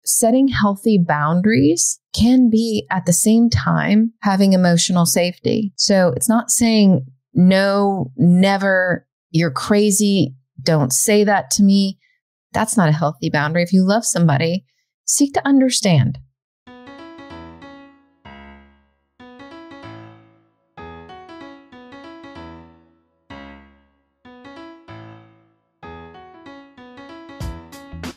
setting healthy boundaries can be at the same time having emotional safety. So it's not saying no, never, you're crazy, don't say that to me. That's not a healthy boundary. If you love somebody, seek to understand.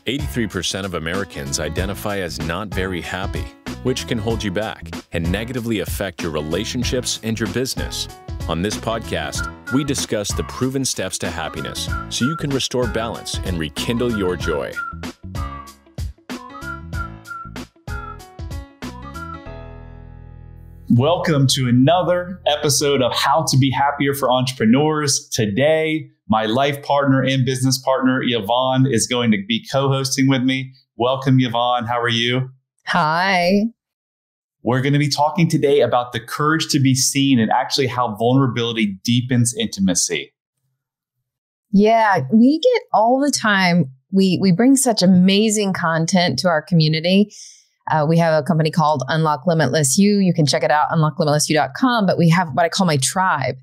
%83 of Americans identify as not very happy, which can hold you back and negatively affect your relationships and your business. On this podcast, we discuss the proven steps to happiness so you can restore balance and rekindle your joy. Welcome to another episode of How to Be Happier for Entrepreneurs. Today, my life partner and business partner, Yvonne, is going to be co-hosting with me. Welcome, Yvonne. How are you? Hi. We're going to be talking today about the courage to be seen and actually how vulnerability deepens intimacy. Yeah, we get all the time. We bring such amazing content to our community. We have a company called Unlock Limitless You. You can check it out, unlocklimitlessyou.com. But we have what I call my tribe.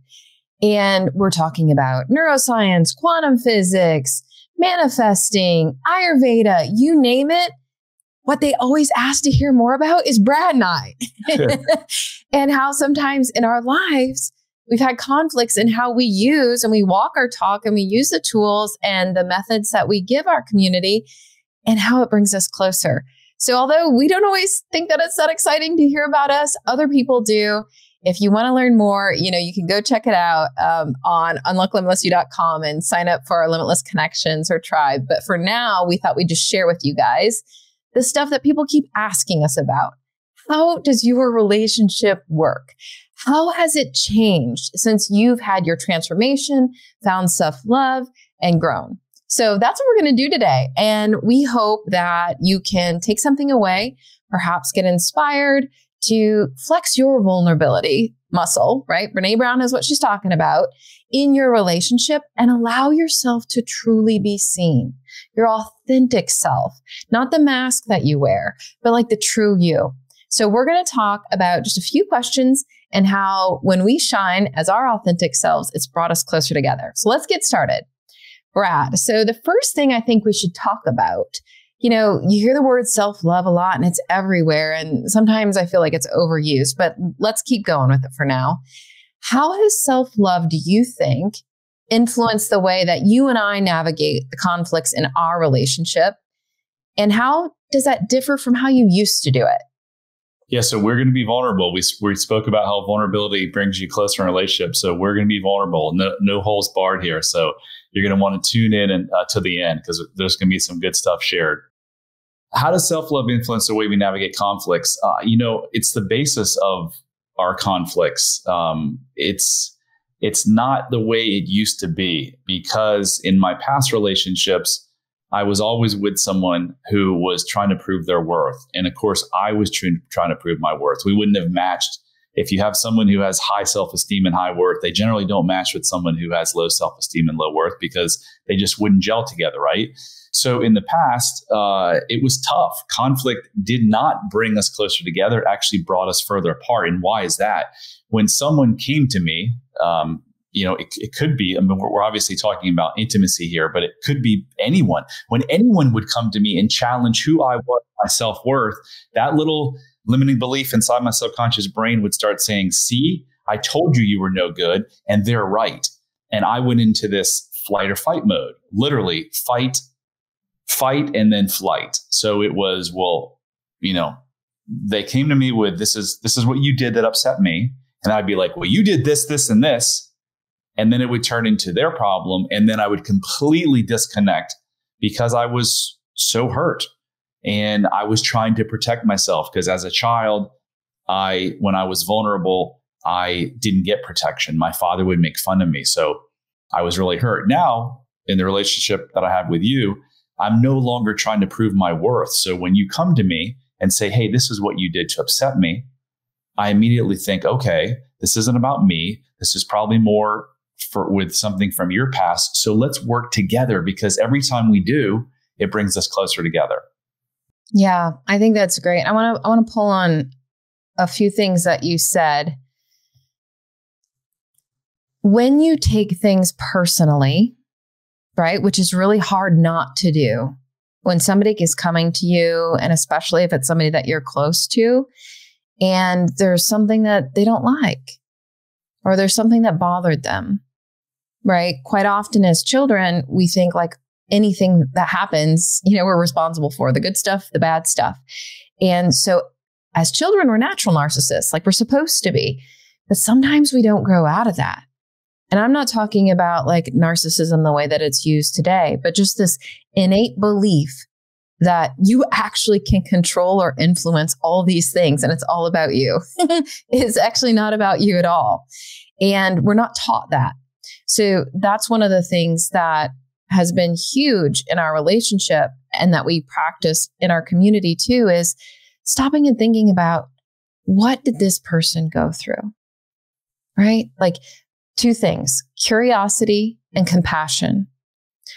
And we're talking about neuroscience, quantum physics, manifesting, Ayurveda, you name it. What they always ask to hear more about is Brad and I. And how sometimes in our lives, we've had conflicts in how we use and we walk our talk and we use the tools and the methods that we give our community and how it brings us closer. So although we don't always think that it's that exciting to hear about us, other people do. If you want to learn more, you can go check it out on unlocklimitlessyou.com and sign up for our Limitless Connections or tribe. But for now, we thought we'd just share with you guys the stuff that people keep asking us about. How does your relationship work? How has it changed since you've had your transformation, found self-love, and grown? So that's what we're going to do today. And we hope that you can take something away, perhaps get inspired to flex your vulnerability muscle, right? Brene Brown is what she's talking about in your relationship and allow yourself to truly be seen. Your authentic self, not the mask that you wear, but like the true you. So we're going to talk about just a few questions and how when we shine as our authentic selves, it's brought us closer together. So let's get started. Brad, so the first thing I think we should talk about, you hear the word self-love a lot and it's everywhere. And sometimes I feel like it's overused, but let's keep going with it for now. How has self-love, do you think, influenced the way that you and I navigate the conflicts in our relationship? And how does that differ from how you used to do it? Yeah, so we're going to be vulnerable. We spoke about how vulnerability brings you closer in a relationship. So we're going to be vulnerable. No holes barred here. So you're going to want to tune in and to the end because there's going to be some good stuff shared. How does self-love influence the way we navigate conflicts? It's the basis of our conflicts. It's not the way it used to be because in my past relationships, I was always with someone who was trying to prove their worth. And of course, I was trying to prove my worth. We wouldn't have matched. If you have someone who has high self-esteem and high worth, they generally don't match with someone who has low self-esteem and low worth because they just wouldn't gel together, right? So in the past, it was tough. Conflict did not bring us closer together. It actually brought us further apart. And why is that? When someone came to me, it could be, we're obviously talking about intimacy here, but it could be anyone. When anyone would come to me and challenge who I was, my self-worth, that little limiting belief inside my subconscious brain would start saying, see, I told you were no good and they're right. And I went into this flight or fight mode, literally fight, and then flight. So it was, they came to me with, this is what you did that upset me. And I'd be like, well, you did this, this, and this. And then it would turn into their problem. And then I would completely disconnect because I was so hurt. And I was trying to protect myself because as a child, when I was vulnerable, I didn't get protection. My father would make fun of me. So I was really hurt. Now, in the relationship that I have with you, I'm no longer trying to prove my worth. So when you come to me and say, hey, this is what you did to upset me, I immediately think, okay, this isn't about me. This is probably more with something from your past. So let's work together because every time we do, it brings us closer together. Yeah, I think that's great. I want to pull on a few things that you said. When you take things personally, right, which is really hard not to do, when somebody is coming to you, and especially if it's somebody that you're close to, and there's something that they don't like, or there's something that bothered them, right? Quite often as children, we think like anything that happens, we're responsible for the good stuff, the bad stuff. And so as children, we're natural narcissists, like we're supposed to be, but sometimes we don't grow out of that. And I'm not talking about like narcissism the way that it's used today, but just this innate belief that you actually can control or influence all these things. And it's all about you. It's actually not about you at all. And we're not taught that. So that's one of the things that has been huge in our relationship and that we practice in our community too, is stopping and thinking about, what did this person go through? Right? Like two things, curiosity and compassion.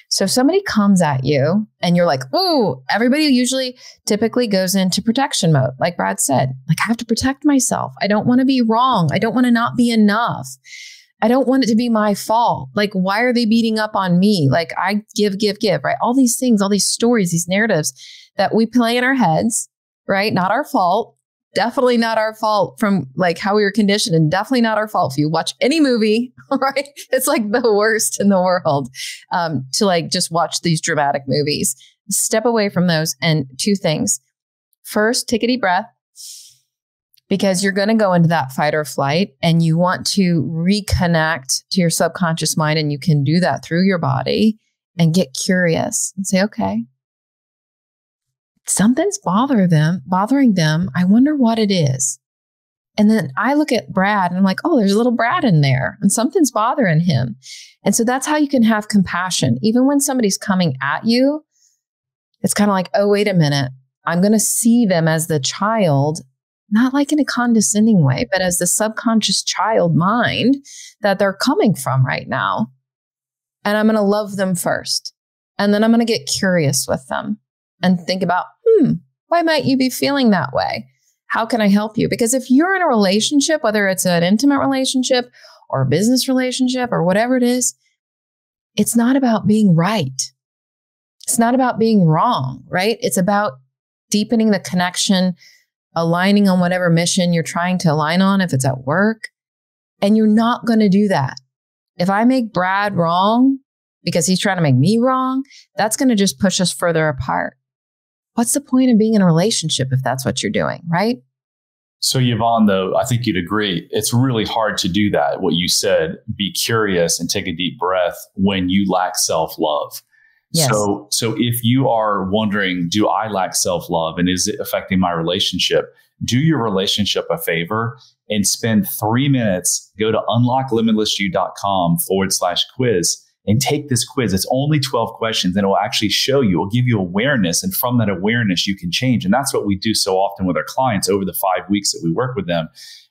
So if somebody comes at you and you're like, oh, everybody usually typically goes into protection mode. Like Brad said, like I have to protect myself. I don't want to be wrong. I don't want to not be enough. I don't want it to be my fault. Like, why are they beating up on me? Like I give, right? All these things, all these stories, these narratives that we play in our heads, right? Not our fault. Definitely not our fault from like how we were conditioned, and definitely not our fault. If you watch any movie, right? It's like the worst in the world to like just watch these dramatic movies. Step away from those. And two things. First, take a deep breath, because you're going to go into that fight or flight and you want to reconnect to your subconscious mind. And you can do that through your body and get curious and say, okay, something's bothering them. I wonder what it is. And then I look at Brad and I'm like, oh, there's a little Brad in there and something's bothering him. And so that's how you can have compassion. Even when somebody's coming at you, it's kind of like, oh, wait a minute. I'm going to see them as the child, not like in a condescending way, but as the subconscious child mind that they're coming from right now. And I'm going to love them first. And then I'm going to get curious with them and think about, why might you be feeling that way? How can I help you? Because if you're in a relationship, whether it's an intimate relationship or a business relationship or whatever it is, it's not about being right. It's not about being wrong, right? It's about deepening the connection, aligning on whatever mission you're trying to align on, if it's at work. And you're not going to do that. If I make Brad wrong because he's trying to make me wrong, that's going to just push us further apart. What's the point of being in a relationship if that's what you're doing, right? So Yvonne, though, I think you'd agree, it's really hard to do that. What you said, be curious and take a deep breath when you lack self-love. Yes. So if you are wondering, do I lack self-love and is it affecting my relationship? Do your relationship a favor and spend 3 minutes, go to unlocklimitlessyou.com/quiz and take this quiz. It's only 12 questions and it will actually show you, it will give you awareness. And from that awareness, you can change. And that's what we do so often with our clients over the 5 weeks that we work with them.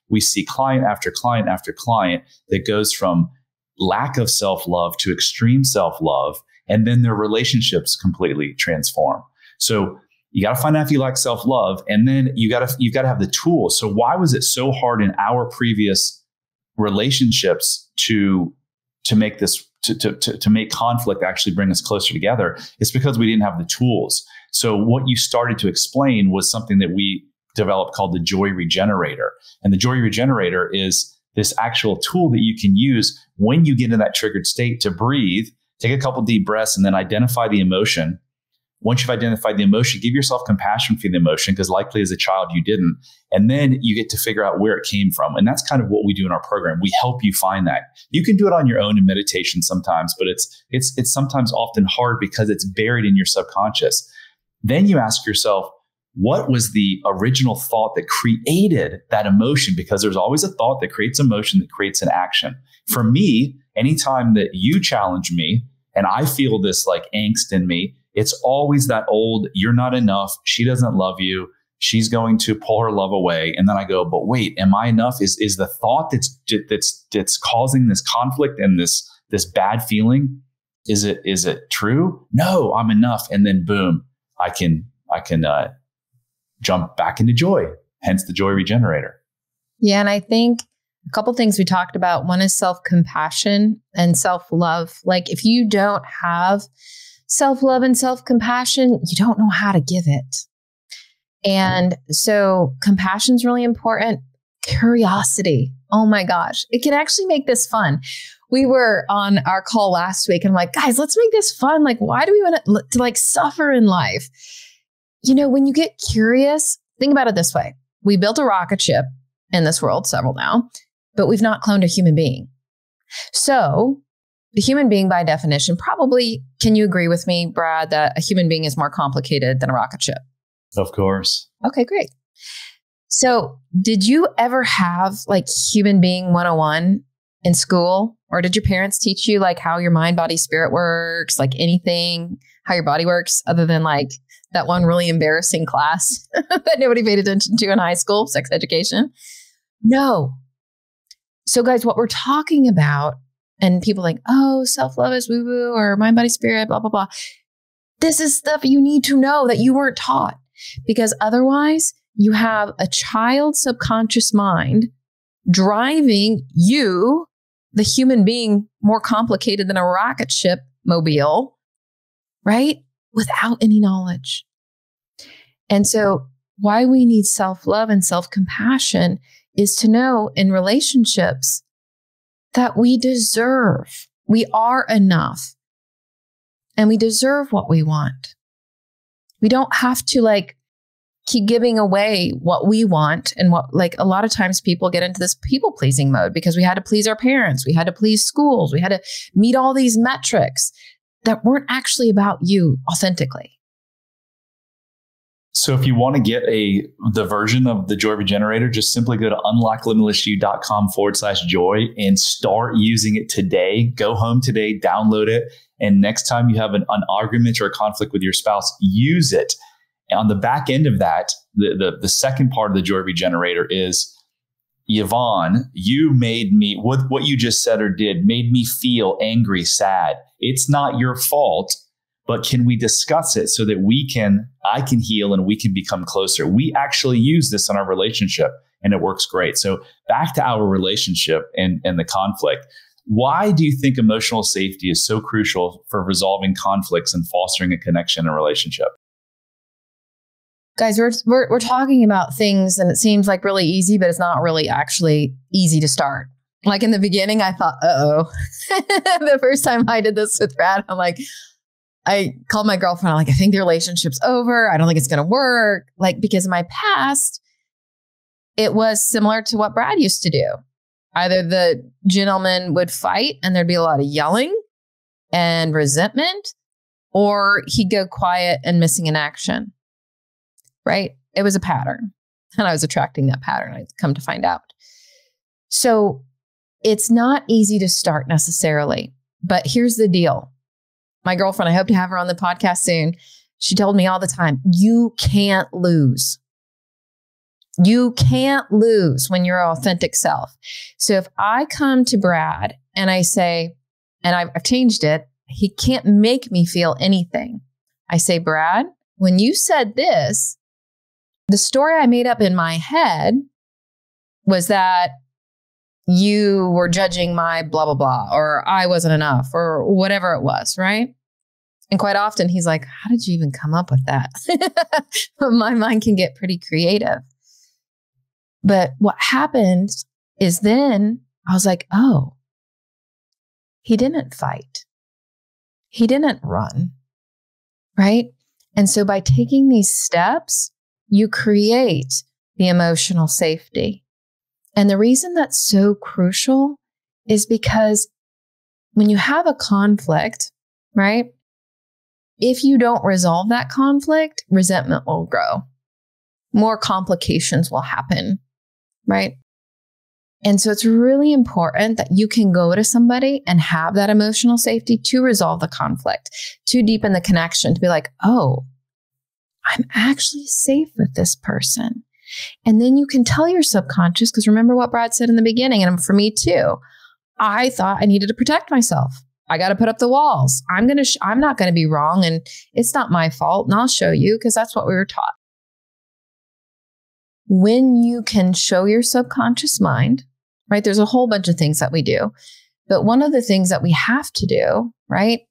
We see client after client after client that goes from lack of self-love to extreme self-love. And then their relationships completely transform. So you got to find out if you lack self-love, and then you got to have the tools. So why was it so hard in our previous relationships to make this to make conflict actually bring us closer together? It's because we didn't have the tools. So what you started to explain was something that we developed called the Joy Regenerator, and the Joy Regenerator is this actual tool that you can use when you get in that triggered state to breathe. Take a couple deep breaths and then identify the emotion. Once you've identified the emotion, give yourself compassion for the emotion, because likely as a child you didn't. And then you get to figure out where it came from. And that's kind of what we do in our program. We help you find that. You can do it on your own in meditation sometimes, but it's sometimes often hard because it's buried in your subconscious. Then you ask yourself, what was the original thought that created that emotion? Because there's always a thought that creates emotion, that creates an action. For me, anytime that you challenge me and I feel this like angst in me, it's always that old, you're not enough. She doesn't love you. She's going to pull her love away. And then I go, but wait, am I enough? Is the thought that's causing this conflict and this bad feeling? Is it true? No, I'm enough. And then boom, I can jump back into joy, hence the joy regenerator. Yeah. And I think a couple things we talked about. One is self-compassion and self-love. Like if you don't have self-love and self-compassion, you don't know how to give it. And so compassion is really important. Curiosity. Oh my gosh. It can actually make this fun. We were on our call last week and I'm like, guys, let's make this fun. Like, why do we want to like suffer in life? You know, when you get curious, think about it this way. We built a rocket ship in this world, several now, but we've not cloned a human being. So the human being by definition, probably, can you agree with me, Brad, that a human being is more complicated than a rocket ship? Of course. Okay, great. So did you ever have like human being 101 in school? Or did your parents teach you like how your mind, body, spirit works, like anything, how your body works, other than like that one really embarrassing class that nobody paid attention to in high school, sex education? No. So guys, what we're talking about, and people like, oh, self-love is woo-woo or mind, body, spirit, blah, blah, blah. This is stuff you need to know that you weren't taught, because otherwise you have a child's subconscious mind driving you, the human being, more complicated than a rocket ship mobile, right? Without any knowledge. And so why we need self-love and self-compassion is to know in relationships that we deserve, we are enough, and we deserve what we want. We don't have to like keep giving away what we want. And what, like a lot of times people get into this people pleasing mode because we had to please our parents. We had to please schools. We had to meet all these metrics that weren't actually about you authentically. So if you want to get the version of the Joy Regenerator, just simply go to unlocklimitlessyou.com/joy and start using it today. Go home today, download it. And next time you have an argument or a conflict with your spouse, use it. And on the back end of that, the second part of the Joy Regenerator is, Yvonne, you made me, what you just said or did made me feel angry, sad. It's not your fault, but can we discuss it so that I can heal and we can become closer? We actually use this in our relationship and it works great. So back to our relationship and the conflict. Why do you think emotional safety is so crucial for resolving conflicts and fostering a connection in a relationship? Guys, we're talking about things and it seems like really easy, but it's not really actually easy to start. Like in the beginning, I thought, the first time I did this with Brad, I'm like, I called my girlfriend. I'm like, I think the relationship's over. I don't think it's going to work. Like, because in my past, it was similar to what Brad used to do. Either the gentleman would fight and there'd be a lot of yelling and resentment, or he'd go quiet and missing in action. Right? It was a pattern. And I was attracting that pattern, I'd come to find out. So it's not easy to start necessarily. But here's the deal. My girlfriend, I hope to have her on the podcast soon. She told me all the time, you can't lose. You can't lose when you're your authentic self. So if I come to Brad and I say, and I've changed it, he can't make me feel anything. I say, Brad, when you said this, the story I made up in my head was that you were judging my blah, blah, blah, or I wasn't enough, or whatever it was, right? And quite often he's like, how did you even come up with that? But my mind can get pretty creative. But what happened is then I was like, oh, he didn't fight. He didn't run, right? And so by taking these steps, you create the emotional safety. And the reason that's so crucial is because when you have a conflict, right? If you don't resolve that conflict, resentment will grow. More complications will happen, right? And so it's really important that you can go to somebody and have that emotional safety to resolve the conflict, to deepen the connection, to be like, oh, I'm actually safe with this person. And then you can tell your subconscious, because remember what Brad said in the beginning, and for me too, I thought I needed to protect myself. I got to put up the walls. I'm not going to be wrong, and it's not my fault, and I'll show you, because that's what we were taught. when you can show your subconscious mind, right? There's a whole bunch of things that we do. But one of the things that we have to do, right,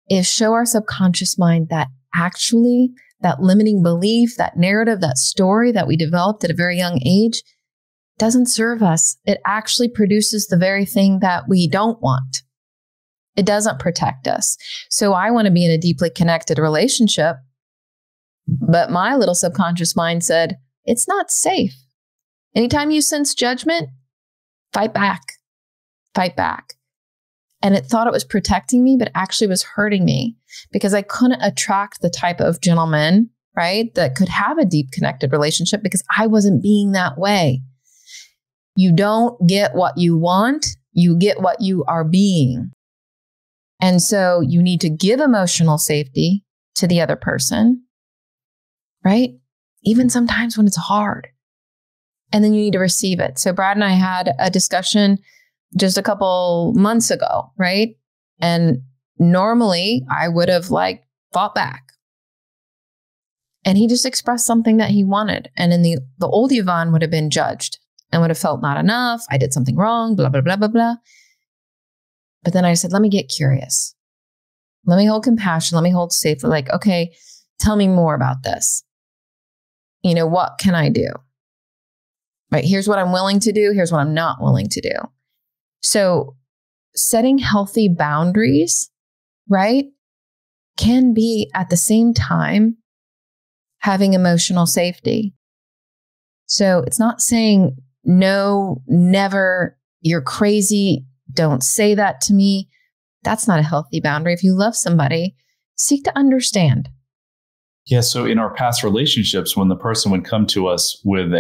is show our subconscious mind that actually that limiting belief, that narrative, that story that we developed at a very young age doesn't serve us. It actually produces the very thing that we don't want. It doesn't protect us. So I want to be in a deeply connected relationship, but my little subconscious mind said, it's not safe. Anytime you sense judgment, fight back, fight back. And it thought it was protecting me, but actually was hurting me because I couldn't attract the type of gentleman, right, that could have a deep connected relationship because I wasn't being that way. You don't get what you want, you get what you are being. And so you need to give emotional safety to the other person, right? Even sometimes when it's hard. And then you need to receive it. So Brad and I had a discussion just a couple months ago, right? And normally I would have fought back. And he just expressed something that he wanted. And in the old Yvonne would have been judged and would have felt not enough. I did something wrong, blah, blah, blah, blah, blah. But then I said, let me get curious. Let me hold compassion. Let me hold safe. Okay, tell me more about this. What can I do? Right? Here's what I'm willing to do. Here's what I'm not willing to do. So setting healthy boundaries, right, can be at the same time having emotional safety. So it's not saying no, never, you're crazy, don't say that to me. That's not a healthy boundary. If you love somebody, seek to understand. Yeah. So in our past relationships, when the person would come to us with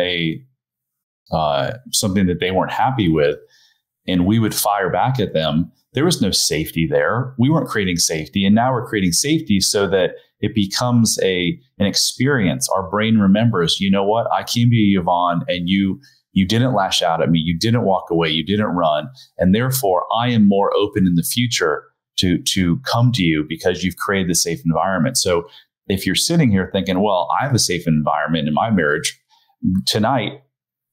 something that they weren't happy with, and we would fire back at them, there was no safety there. We weren't creating safety. And now we're creating safety so that it becomes an experience. Our brain remembers, you know what? I came to you, Yvonne, and you didn't lash out at me. You didn't walk away. You didn't run. And therefore, I am more open in the future to come to you because you've created the safe environment. So if you're sitting here thinking, well, I have a safe environment in my marriage, tonight,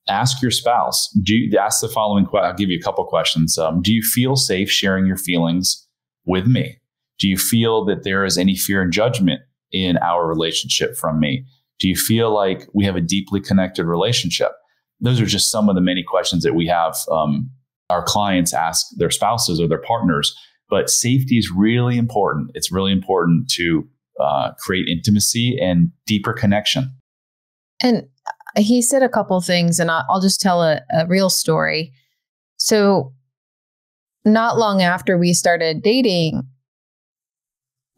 ask your spouse. Ask the following question. I'll give you a couple questions. Do you feel safe sharing your feelings with me? Do you feel that there is any fear and judgment in our relationship from me? Do you feel like we have a deeply connected relationship? Those are just some of the many questions that we have our clients ask their spouses or their partners. But safety is really important. It's really important to create intimacy and deeper connection. And he said a couple things, and I'll just tell a real story. So not long after we started dating,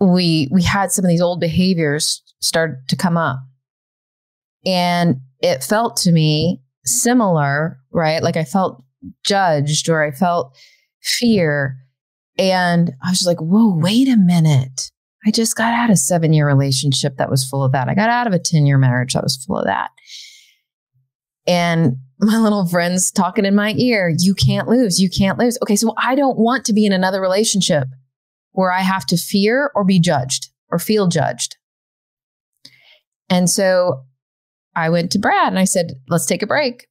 we had some of these old behaviors start to come up. And it felt to me similar, right? Like I felt judged or I felt fear. And I was just like, whoa, wait a minute. I just got out of a 7-year relationship that was full of that. I got out of a 10-year marriage that was full of that. And my little friend's talking in my ear, you can't lose, you can't lose. Okay, so I don't want to be in another relationship where I have to fear or be judged or feel judged. And so I went to Brad and I said, let's take a break.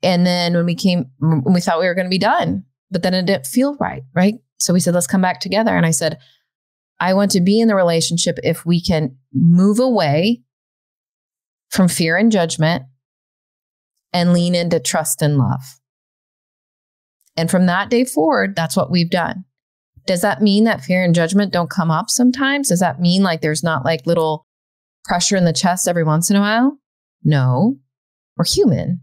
And then when we thought we were going to be done, but then it didn't feel right, right? So we said, let's come back together. And I said, I want to be in the relationship if we can move away from fear and judgment and lean into trust and love. And from that day forward, that's what we've done. Does that mean that fear and judgment don't come up sometimes? Does that mean there's not little pressure in the chest every once in a while? No, we're human.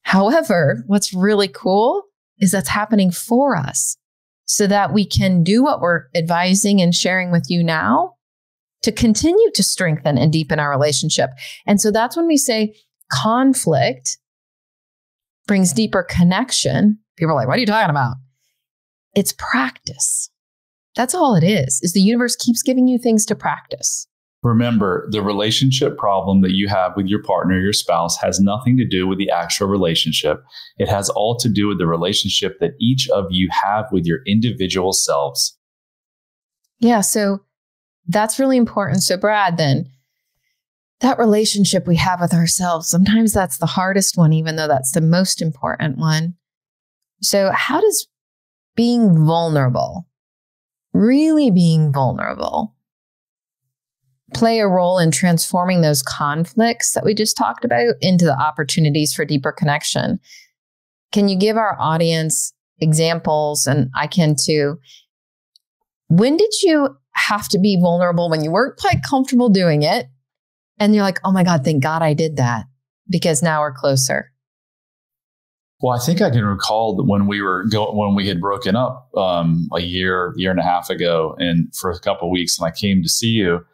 However, what's really cool is that's happening for us so that we can do what we're advising and sharing with you now to continue to strengthen and deepen our relationship. And so that's when we say, conflict brings deeper connection. People are like, what are you talking about? It's practice. That's all it is the universe keeps giving you things to practice. Remember, the relationship problem that you have with your partner, your spouse, has nothing to do with the actual relationship. It has all to do with the relationship that each of you have with your individual selves. Yeah, so that's really important. So Brad, then, that relationship we have with ourselves, sometimes that's the hardest one, even though that's the most important one. So how does being vulnerable, really being vulnerable, play a role in transforming those conflicts that we just talked about into the opportunities for deeper connection? Can you give our audience examples, and I can too? When did you have to be vulnerable when you weren't quite comfortable doing it? And you're like, oh my God, thank God I did that, because now we're closer. Well, I think I can recall that when we had broken up a year and a half ago, and for a couple of weeks, and I came to see you,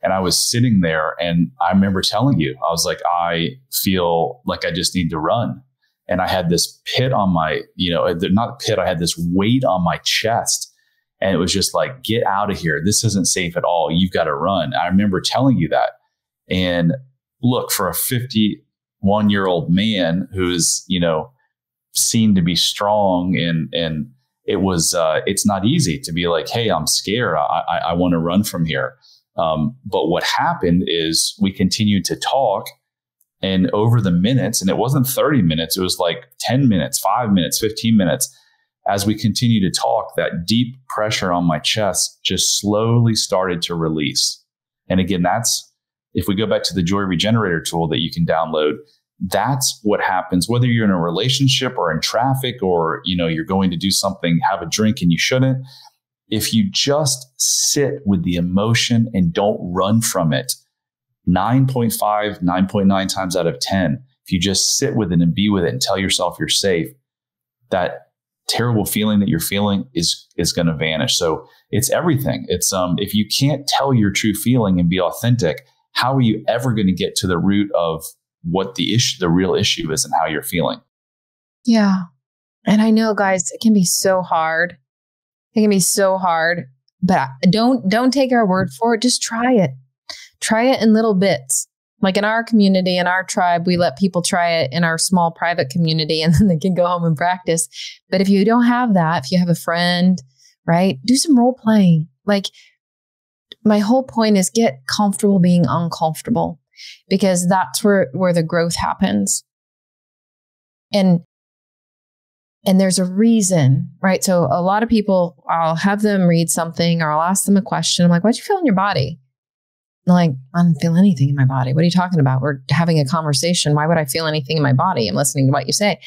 and I was sitting there, and I remember telling you, I was like, I feel like I just need to run. And I had this pit on my, not a pit, I had this weight on my chest. And it was just like, get out of here. This isn't safe at all. You've got to run. I remember telling you that. And look, for a 51-year-old man who's, seen to be strong, and it was, it's not easy to be like, hey, I'm scared. I want to run from here. But what happened is we continued to talk, and over the minutes, and it wasn't 30 minutes, it was like 10 minutes, 5 minutes, 15 minutes. As we continued to talk, that deep pressure on my chest just slowly started to release. And again, that's, if we go back to the Joy Regenerator tool that you can download, that's what happens, whether you're in a relationship or in traffic, or, you're going to do something, have a drink and you shouldn't. If you just sit with the emotion and don't run from it, 9.5, 9.9 times out of 10, if you just sit with it and be with it and tell yourself you're safe, that terrible feeling that you're feeling is going to vanish. So it's everything. It's if you can't tell your true feeling and be authentic, how are you ever going to get to the root of what the real issue is and how you're feeling? Yeah. And I know, guys, it can be so hard. It can be so hard, but don't take our word for it. Just try it. Try it in little bits. Like in our community, in our tribe, we let people try it in our small private community, and then they can go home and practice. But if you don't have that, if you have a friend, right, do some role playing. Like, my whole point is get comfortable being uncomfortable, because that's where the growth happens. And there's a reason, right? So a lot of people, I'll have them read something, or I'll ask them a question. I'm like, what'd you feel in your body? And they're like, I don't feel anything in my body. What are you talking about? We're having a conversation. Why would I feel anything in my body? I'm listening to what you say.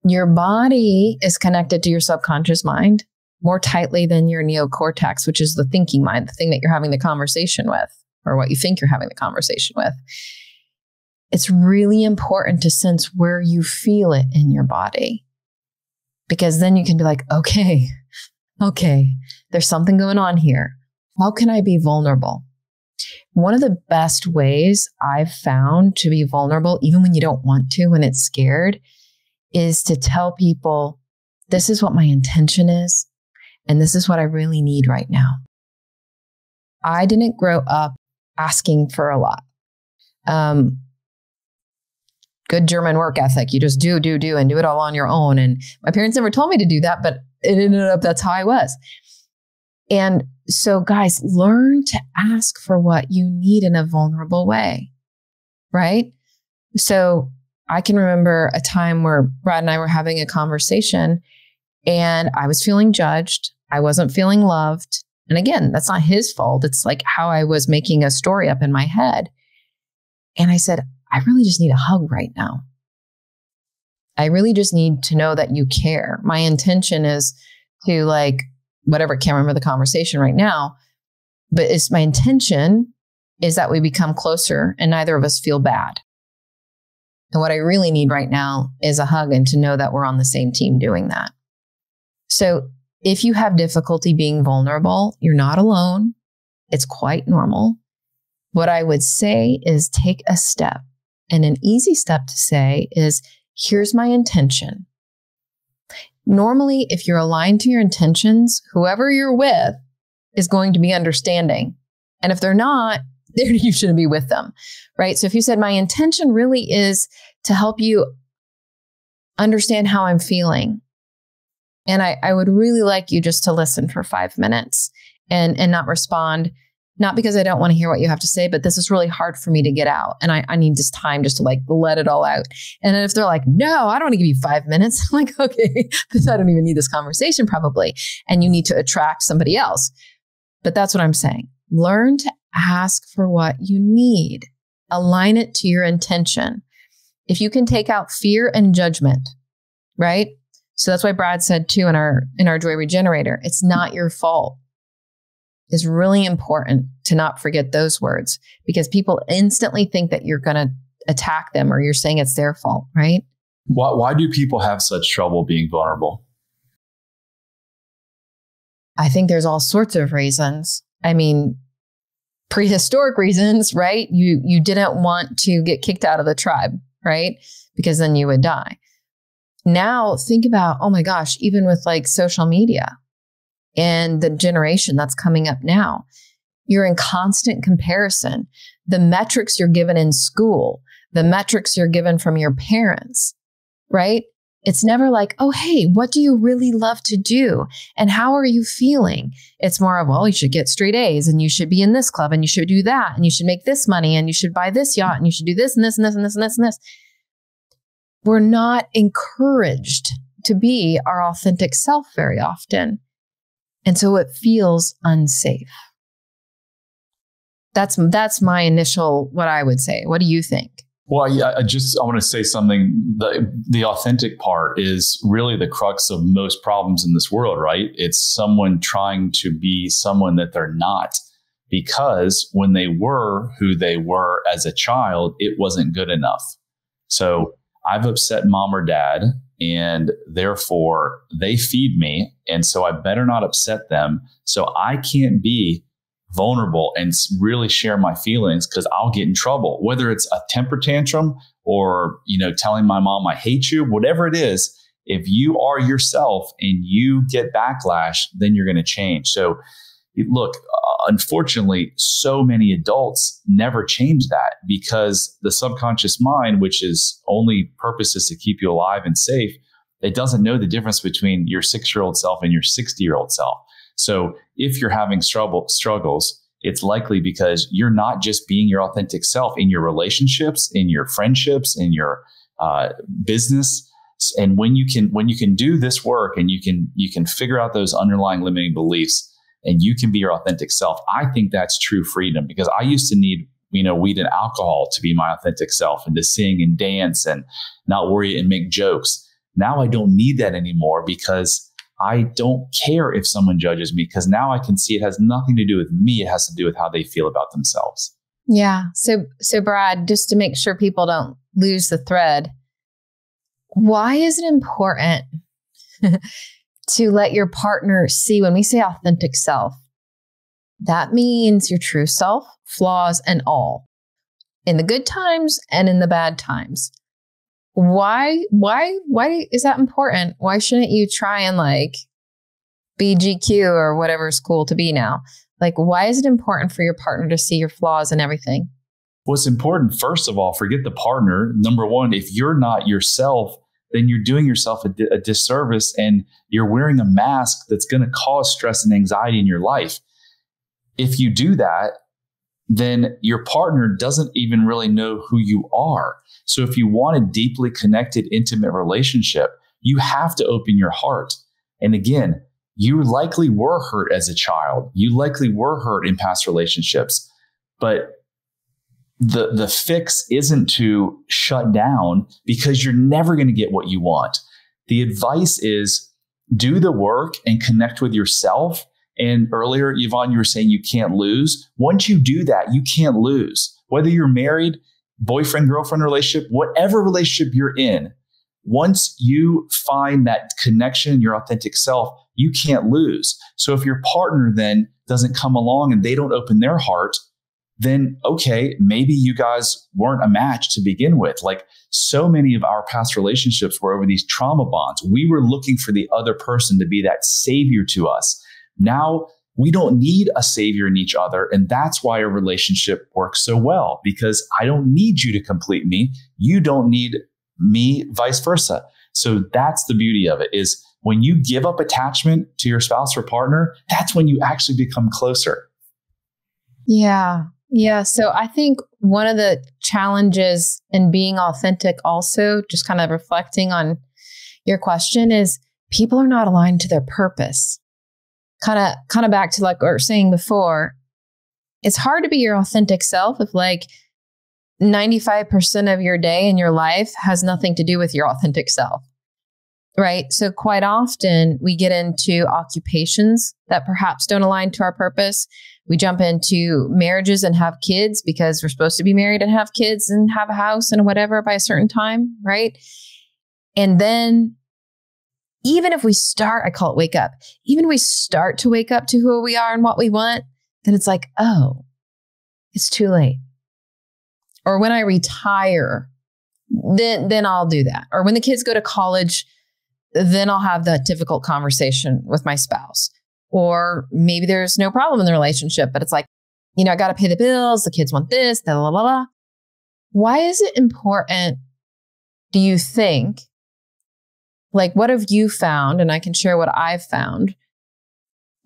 Your body is connected to your subconscious mind more tightly than your neocortex, which is the thinking mind, the thing that you're having the conversation with, or what you think you're having the conversation with. It's really important to sense where you feel it in your body, because then you can be like, okay, there's something going on here. How can I be vulnerable? One of the best ways I've found to be vulnerable, even when you don't want to, when it's scared, is to tell people, this is what my intention is, and this is what I really need right now. I didn't grow up asking for a lot. Good German work ethic. You just do, and do it all on your own. And my parents never told me to do that, but it ended up, that's how I was. And so, guys, learn to ask for what you need in a vulnerable way, right? So I can remember a time where Brad and I were having a conversation, and I was feeling judged. I wasn't feeling loved. And again, that's not his fault. It's like how I was making a story up in my head. And I said, I really just need a hug right now. I really just need to know that you care. My intention is to, like, whatever, can't remember the conversation right now, but it's my intention is that we become closer and neither of us feel bad. And what I really need right now is a hug, and to know that we're on the same team doing that. So if you have difficulty being vulnerable, you're not alone. It's quite normal. What I would say is take a step. And an easy step to say is, here's my intention. Normally, if you're aligned to your intentions, whoever you're with is going to be understanding. And if they're not, then you shouldn't be with them, right? So if you said, my intention really is to help you understand how I'm feeling, and I would really like you just to listen for 5 minutes and not respond, Not because I don't want to hear what you have to say, but this is really hard for me to get out. And I need this time just to like let it all out. And then if they're like, no, I don't want to give you 5 minutes. I'm like, okay, I don't even need this conversation probably. And you need to attract somebody else. But that's what I'm saying. Learn to ask for what you need. Align it to your intention. If you can take out fear and judgment, right? So that's why Brad said too in our Joy Regenerator, it's not your fault. It's really important to not forget those words because people instantly think that you're going to attack them or you're saying it's their fault, right? Why do people have such trouble being vulnerable? I think there's all sorts of reasons. I mean, prehistoric reasons, right? You didn't want to get kicked out of the tribe, right? Because then you would die. Now think about, oh my gosh, even with like social media and the generation that's coming up now, you're in constant comparison. The metrics you're given in school, the metrics you're given from your parents, right? It's never like, oh, hey, what do you really love to do? And how are you feeling? It's more of, well, you should get straight A's and you should be in this club and you should do that and you should make this money and you should buy this yacht and you should do this and this and this and this and this and this. We're not encouraged to be our authentic self very often. And so it feels unsafe. That's my initial, what I would say. What do you think? Well, yeah, I want to say something. The authentic part is really the crux of most problems in this world, right? It's someone trying to be someone that they're not because when they were who they were as a child, it wasn't good enough. So I've upset mom or dad and therefore they feed me. And so I better not upset them. So I can't be vulnerable and really share my feelings because I'll get in trouble, whether it's a temper tantrum or, telling my mom, I hate you, whatever it is. If you are yourself and you get backlash, then you're going to change. So look, unfortunately, so many adults never change that because the subconscious mind, which is only purpose is to keep you alive and safe, it doesn't know the difference between your 6-year-old self and your 60-year-old self. So if you're having struggles, it's likely because you're not just being your authentic self in your relationships, in your friendships, in your business. And when you can do this work and you can figure out those underlying limiting beliefs and you can be your authentic self, I think that's true freedom because I used to need, weed and alcohol to be my authentic self and to sing and dance and not worry and make jokes. Now I don't need that anymore because I don't care if someone judges me because now I can see it has nothing to do with me. It has to do with how they feel about themselves. Yeah. So Brad, just to make sure people don't lose the thread, why is it important to let your partner see when we say authentic self? That means your true self, flaws and all, in the good times and in the bad times. Why is that important? Why shouldn't you try and be GQ or whatever is cool to be now? Why is it important for your partner to see your flaws and everything? What's important, first of all, forget the partner. Number one, if you're not yourself, then you're doing yourself a disservice and you're wearing a mask that's going to cause stress and anxiety in your life. If you do that, then your partner doesn't even really know who you are. So if you want a deeply connected, intimate relationship, you have to open your heart. And again, you likely were hurt as a child. You likely were hurt in past relationships. But the fix isn't to shut down because you're never going to get what you want. The advice is do the work and connect with yourself. And earlier, Yvonne, you were saying you can't lose. Once you do that, you can't lose. Whether you're married, boyfriend, girlfriend relationship, whatever relationship you're in, once you find that connection in your authentic self, you can't lose. So if your partner then doesn't come along and they don't open their heart, then okay, maybe you guys weren't a match to begin with. So many of our past relationships were over these trauma bonds. We were looking for the other person to be that savior to us. Now we don't need a savior in each other. And that's why a relationship works so well, because I don't need you to complete me. You don't need me, vice versa. So that's the beauty of it, is when you give up attachment to your spouse or partner, that's when you actually become closer. Yeah. Yeah. So I think one of the challenges in being authentic also, just kind of reflecting on your question, is people are not aligned to their purpose. Kind of back to like we were saying before, it's hard to be your authentic self if like 95% of your day and your life has nothing to do with your authentic self. Right. So quite often we get into occupations that perhaps don't align to our purpose. We jump into marriages and have kids because we're supposed to be married and have kids and have a house and whatever by a certain time. Right. And then even if we start, I call it wake up, even if we start to wake up to who we are and what we want, then it's like, oh, it's too late. Or when I retire, then I'll do that. Or when the kids go to college, then I'll have that difficult conversation with my spouse. Or maybe there's no problem in the relationship, but it's like, I got to pay the bills. The kids want this, blah, blah, blah, blah. Why is it important, do you think? Like, what have you found? And I can share what I've found.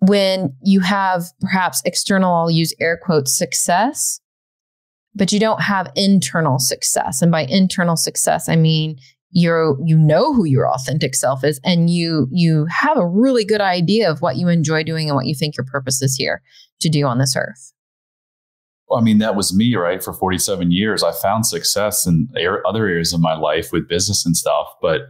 When you have perhaps external, I'll use air quotes, success, but you don't have internal success. And by internal success, I mean, you know who your authentic self is, and you have a really good idea of what you enjoy doing and what you think your purpose is here to do on this earth. Well, I mean, that was me, right? For 47 years, I found success in other areas of my life with business and stuff, but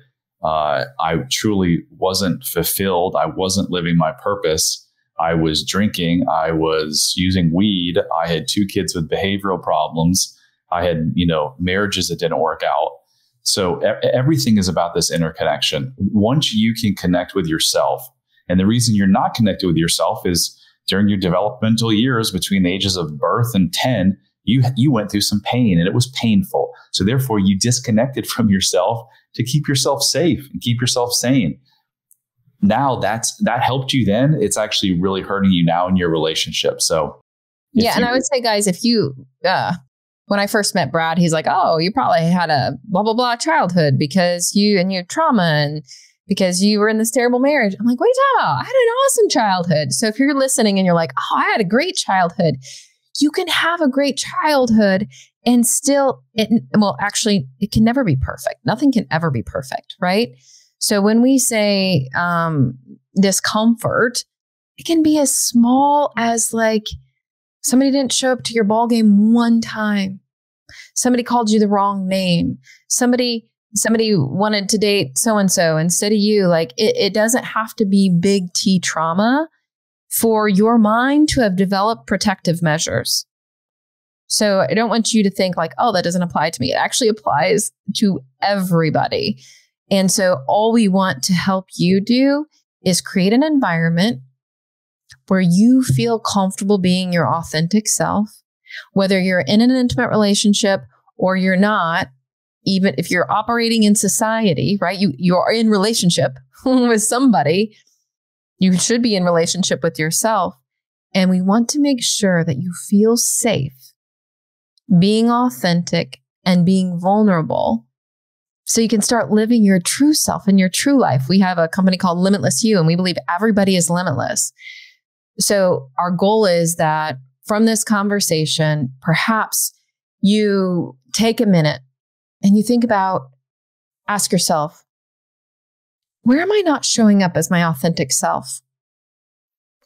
I truly wasn't fulfilled. I wasn't living my purpose. I was drinking. I was using weed. I had 2 kids with behavioral problems. I had, marriages that didn't work out. So everything is about this interconnection. Once you can connect with yourself, and the reason you're not connected with yourself is during your developmental years between the ages of birth and 10, you went through some pain and it was painful. So therefore you disconnected from yourself to keep yourself safe and keep yourself sane. Now that helped you then, it's actually really hurting you now in your relationship. So yeah. And I would say, guys, if you, when I first met Brad, he's like, oh, you probably had a blah, blah, blah childhood because you had trauma and because you were in this terrible marriage. I'm like, wait, I had an awesome childhood. So if you're listening and you're like, oh, I had a great childhood, you can have a great childhood and still, it can never be perfect. Nothing can ever be perfect, right? So when we say discomfort, it can be as small as like, somebody didn't show up to your ball game one time. Somebody called you the wrong name. Somebody wanted to date so-and-so instead of you. Like it doesn't have to be big T trauma for your mind to have developed protective measures. So I don't want you to think like, oh, that doesn't apply to me. It actually applies to everybody. And so all we want to help you do is create an environment where you feel comfortable being your authentic self, whether you're in an intimate relationship or you're not, even if you're operating in society, right? You're in relationship with somebody, you should be in relationship with yourself. And we want to make sure that you feel safe being authentic and being vulnerable so you can start living your true self and your true life. We have a company called Limitless You, and we believe everybody is limitless. So our goal is that from this conversation, perhaps you take a minute and you think about, ask yourself, where am I not showing up as my authentic self?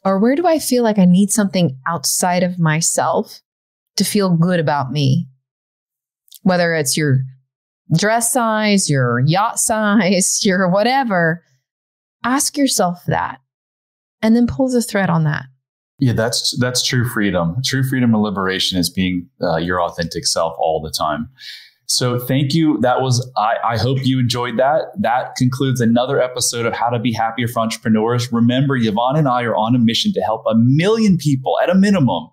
Or where do I feel like I need something outside of myself to feel good about me? Whether it's your dress size, your yacht size, your whatever, ask yourself that. And then pull the thread on that. Yeah, that's true freedom. True freedom and liberation is being your authentic self all the time. So thank you. I hope you enjoyed that. That concludes another episode of How to Be Happier for Entrepreneurs. Remember, Yvonne and I are on a mission to help 1 million people at a minimum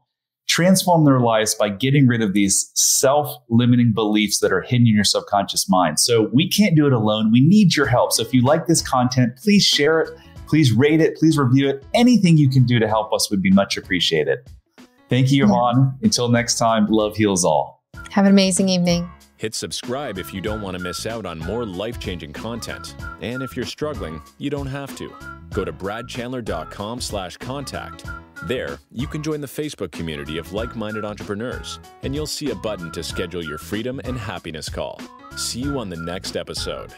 transform their lives by getting rid of these self-limiting beliefs that are hidden in your subconscious mind. So we can't do it alone. We need your help. So if you like this content, please share it. Please rate it. Please review it. Anything you can do to help us would be much appreciated. Thank you, Yvonne. Until next time, love heals all. Have an amazing evening. Hit subscribe if you don't want to miss out on more life-changing content. And if you're struggling, you don't have to. Go to bradchandler.com/contact. There, you can join the Facebook community of like-minded entrepreneurs, and you'll see a button to schedule your freedom and happiness call. See you on the next episode.